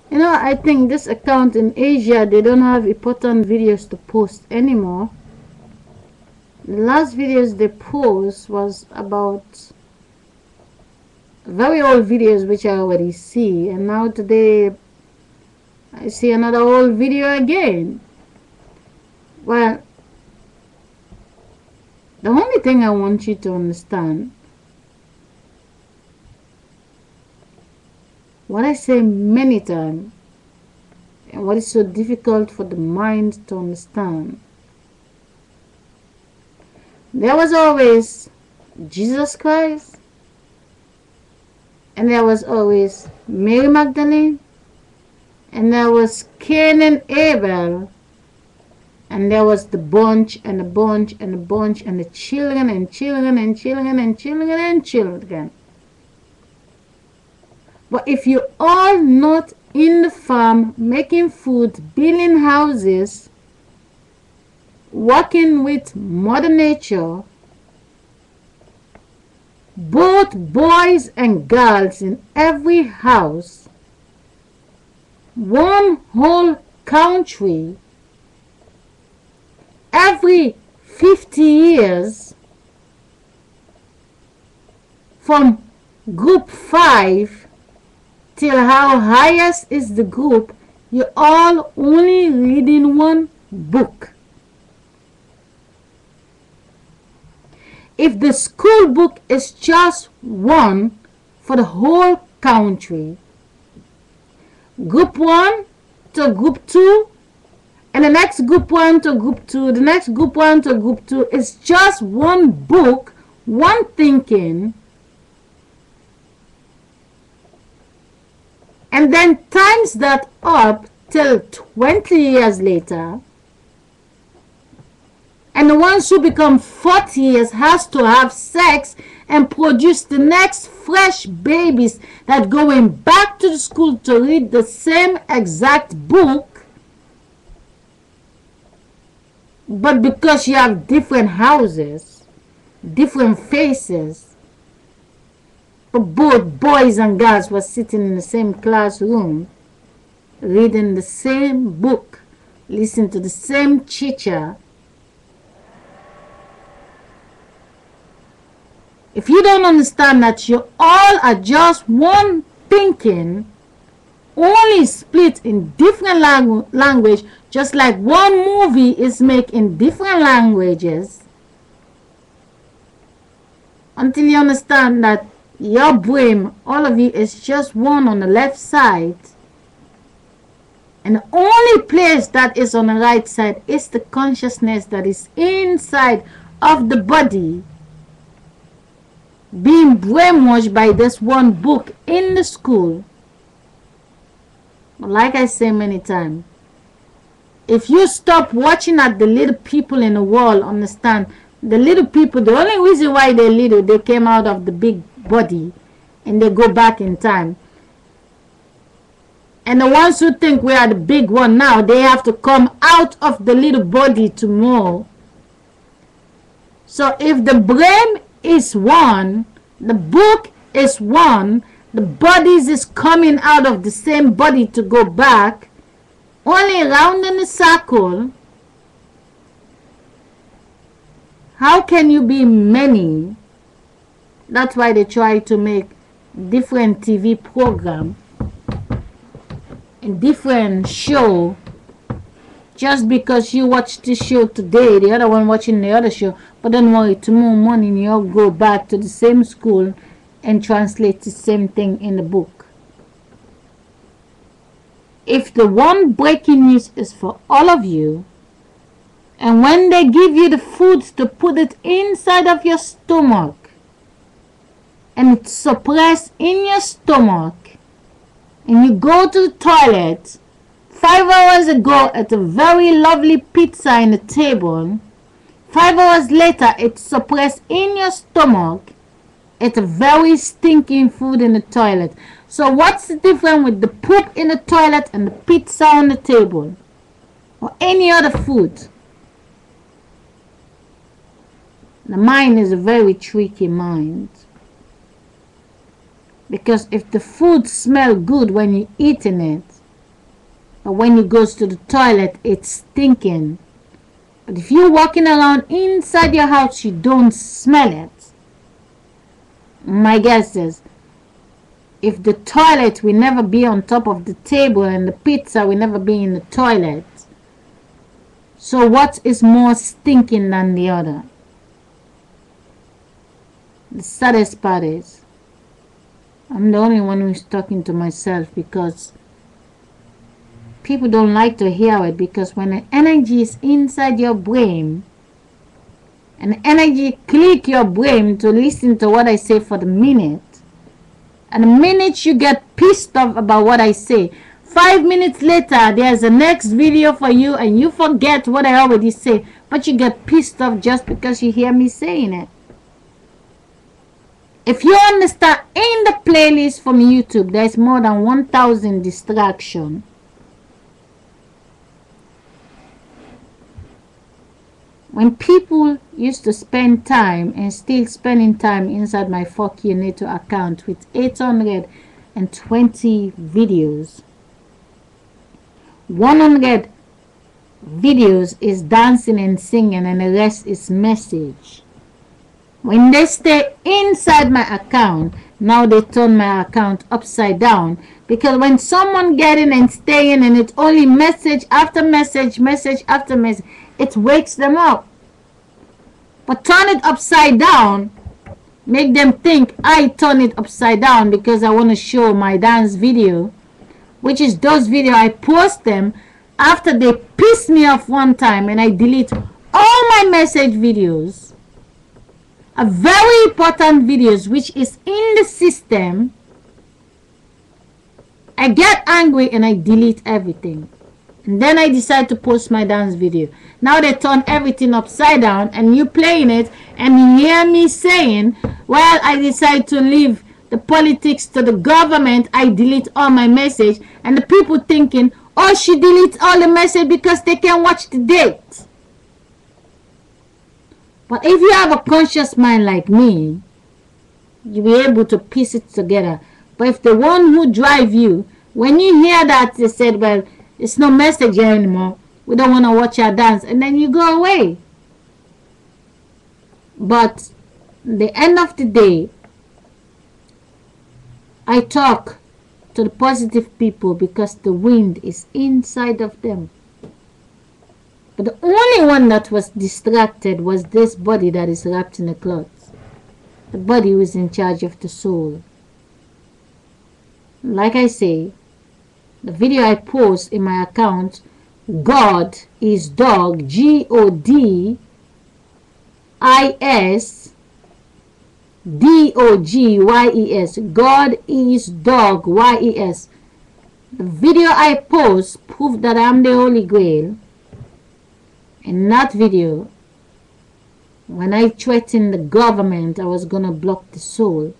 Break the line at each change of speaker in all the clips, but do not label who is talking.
You know, I think this account in Asia, they don't have important videos to post anymore. The last videos they post was about very old videos which I already see, and now today I see another old video again. Well, the only thing I want you to understand, what I say many times, and what is so difficult for the mind to understand, there was always Jesus Christ, and there was always Mary Magdalene, and there was Cain and Abel, and there was the bunch and the bunch and the bunch and the children and children and children and children and children. But if you're all not in the farm making food, building houses, working with Mother Nature, both boys and girls in every house, one whole country, every 50 years, from group 5 till how highest is the group, you're all only reading one book. If the school book is just one for the whole country, group 1 to group 2, and the next group 1 to group 2, the next group 1 to group 2, is just one book, one thinking, and then times that up till 20 years later, and the ones who become 40 years has to have sex and produce the next fresh babies that going back to the school to read the same exact book, but because you have different houses, different faces, but both boys and girls were sitting in the same classroom, reading the same book, listening to the same teacher. If you don't understand that you all are just one thinking, only split in different language, just like one movie is made in different languages, until you understand that your brain, all of you, is just one on the left side, and the only place that is on the right side is the consciousness that is inside of the body, being brainwashed by this one book in the school. But like I say many times, if you stop watching at the little people in the world, understand, the little people, the only reason why they're little, they came out of the big body and they go back in time. And the ones who think we are the big one now, they have to come out of the little body tomorrow. So if the brain is one, the book is one, the bodies is coming out of the same body to go back, only round in a circle, how can you be many? That's why they try to make different TV program and different show. Just because you watch this show today, the other one watching the other show, but don't worry, tomorrow morning you'll go back to the same school and translate the same thing in the book. If the one breaking news is for all of you, and when they give you the food to put it inside of your stomach, and it's suppressed in your stomach, and you go to the toilet, 5 hours ago, it's a very lovely pizza in the table. 5 hours later, it's suppressed in your stomach. It's a very stinking food in the toilet. So what's the difference with the poop in the toilet and the pizza on the table? Or any other food? The mind is a very tricky mind. Because if the food smells good when you're eating it, But when he goes to the toilet, it's stinking. But if you're walking around inside your house, you don't smell it. My guess is, if the toilet will never be on top of the table and the pizza will never be in the toilet, so what is more stinking than the other? The saddest part is, I'm the only one who's talking to myself, because people don't like to hear it, because when the energy is inside your brain and the energy click your brain to listen to what I say for the minute, and the minute you get pissed off about what I say, 5 minutes later there's a next video for you and you forget what I already say, but you get pissed off just because you hear me saying it. If you understand, in the playlist from YouTube there's more than 1,000 distractions. When people used to spend time and still spending time inside my Fuck You NATO account with 820 videos, 100 videos is dancing and singing and the rest is message. When they stay inside my account, now they turn my account upside down, because when someone get in and stay in and it's only message after message, message after message, it wakes them up. But turn it upside down, make them think I turn it upside down because I want to show my dance video, which is those videos I post them after they piss me off one time and I delete all my message videos, a very important videos which is in the system. I get angry and I delete everything. And then I decide to post my dance video. Now they turn everything upside down and you playing it and you hear me saying, well, I decide to leave the politics to the government, I delete all my message, and the people thinking, oh, she deletes all the message because they can watch the date. But if you have a conscious mind like me, you'll be able to piece it together. But if the one who drive you, when you hear that, they said, well, it's no message here anymore, we don't want to watch your dance, and then you go away. But at the end of the day, I talk to the positive people because the wind is inside of them. But the only one that was distracted was this body that is wrapped in a cloth. The body who is in charge of the soul. Like I say, the video I post in my account, God is dog, GODISDOGYES, God is dog, YES. The video I post proved that I'm the Holy Grail. In that video, when I threatened the government I was gonna block the soul,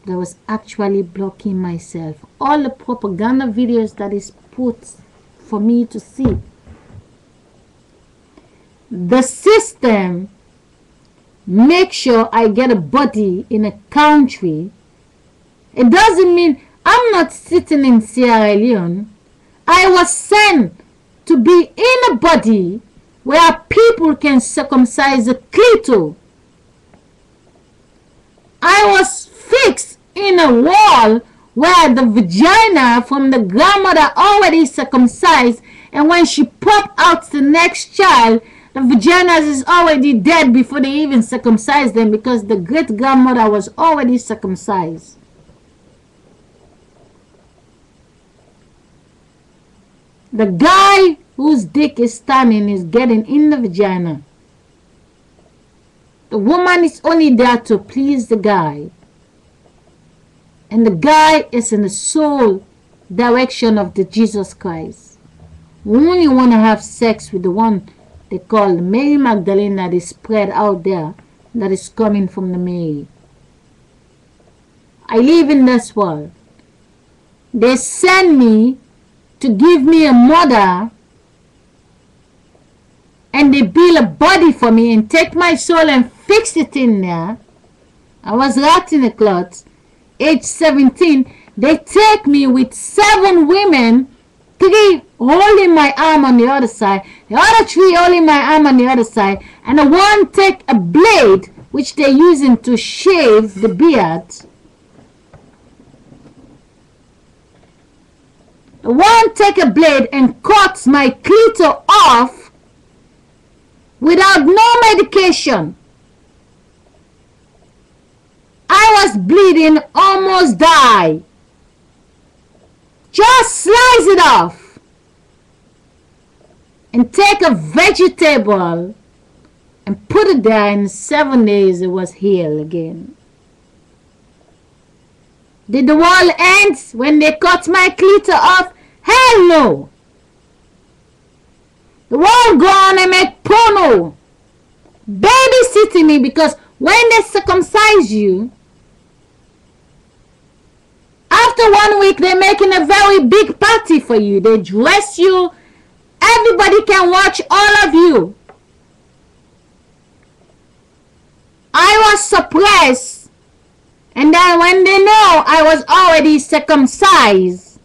I was actually blocking myself. All the propaganda videos that is put for me to see. The system make sure I get a body in a country. It doesn't mean I'm not sitting in Sierra Leone. I was sent to be in a body where people can circumcise a clitoris. I was fixed in a wall where the vagina from the grandmother already circumcised, and when she popped out the next child, the vaginas is already dead before they even circumcise them, because the great grandmother was already circumcised. The guy whose dick is standing is getting in the vagina. The woman is only there to please the guy. And the guy is in the soul direction of the Jesus Christ. We only want to have sex with the one they call Mary Magdalene that is spread out there, that is coming from the Mary. I live in this world. They send me to give me a mother, and they build a body for me and take my soul and fix it in there. I was wrapped in a cloth. Age 17, they take me with 7 women, 3 holding my arm on the other side, the other three holding my arm on the other side, and the one take a blade, which they're using to shave the beard. The one take a blade and cut my clitoris off without no medication. I was bleeding, almost die. Just slice it off and take a vegetable and put it there. In 7 days it was healed again. Did the world end when they cut my clitoris off? Hell no. The world go on and make porno, babysitting me, because when they circumcise you, after 1 week, they're making a very big party for you. They dress you. Everybody can watch all of you. I was suppressed. And then when they know I was already circumcised,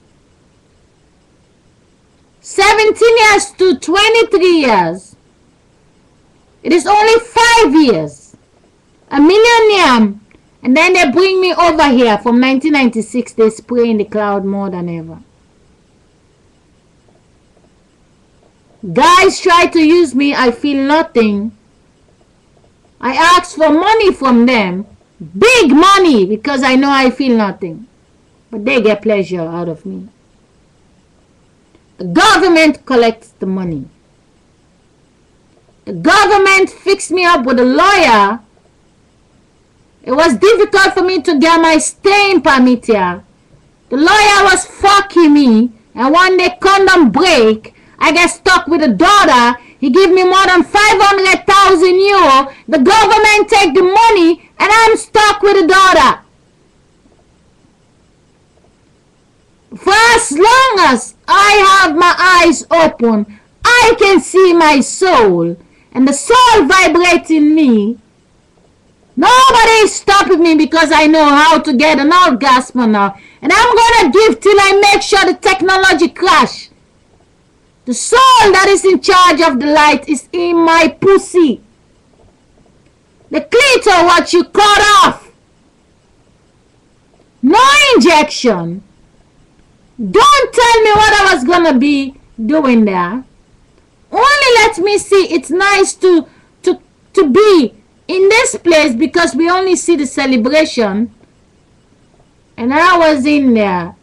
17 years to 23 years, it is only 5 years. A millennium. And then they bring me over here. From 1996, they spray in the cloud more than ever. Guys try to use me. I feel nothing. I ask for money from them. Big money, because I know I feel nothing. But they get pleasure out of me. The government collects the money. The government fixed me up with a lawyer. It was difficult for me to get my staying permit here. The lawyer was fucking me, and one day condom break, I get stuck with a daughter. He give me more than 500,000 euro. The government take the money, and I'm stuck with a daughter. For as long as I have my eyes open, I can see my soul, and the soul vibrating me. Nobody is stopping me, because I know how to get an orgasm now. And I'm going to give till I make sure the technology crash. The soul that is in charge of the light is in my pussy. The clitoris, what you cut off. No injection. Don't tell me what I was going to be doing there. Only let me see. It's nice to be in this place, because we only see the celebration. And I was in there.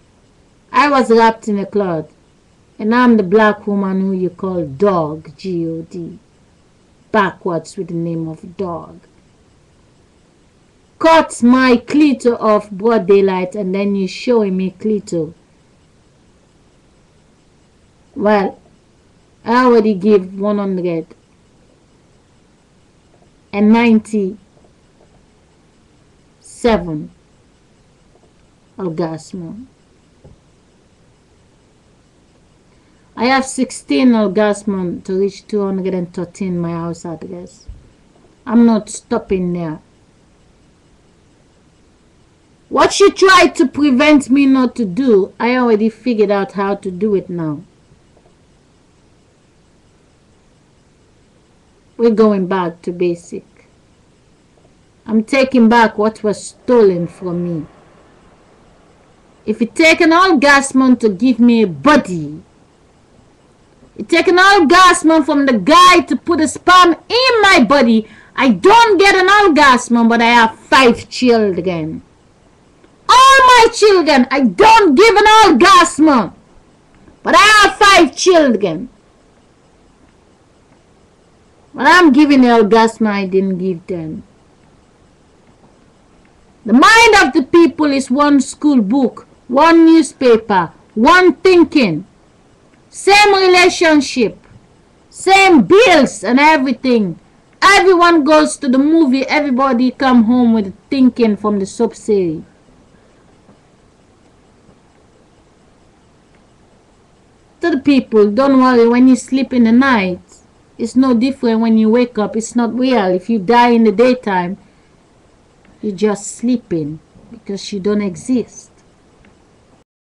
I was wrapped in a cloth. And I'm the black woman who you call dog, G-O-D. Backwards with the name of dog. Cut my clitoris off broad daylight, and then you showing me clitoris. Well, I already give 197 orgasm. I have 16 orgasm to reach 213 my house address. I'm not stopping there. What she tried to prevent me not to do, I already figured out how to do it now. We're going back to basic. I'm taking back what was stolen from me. If you take an orgasm to give me a body, you take an orgasm from the guy to put a sperm in my body, I don't get an orgasm, but I have 5 children. All my children, I don't give an orgasm, but I have 5 children. But I'm giving the orgasm I didn't give them. The mind of the people is one school book, one newspaper, one thinking, same relationship, same bills and everything. Everyone goes to the movie, everybody come home with thinking from the sub-series. To the people, don't worry, when you sleep in the night, it's no different when you wake up. It's not real. If you die in the daytime, you're just sleeping because you don't exist.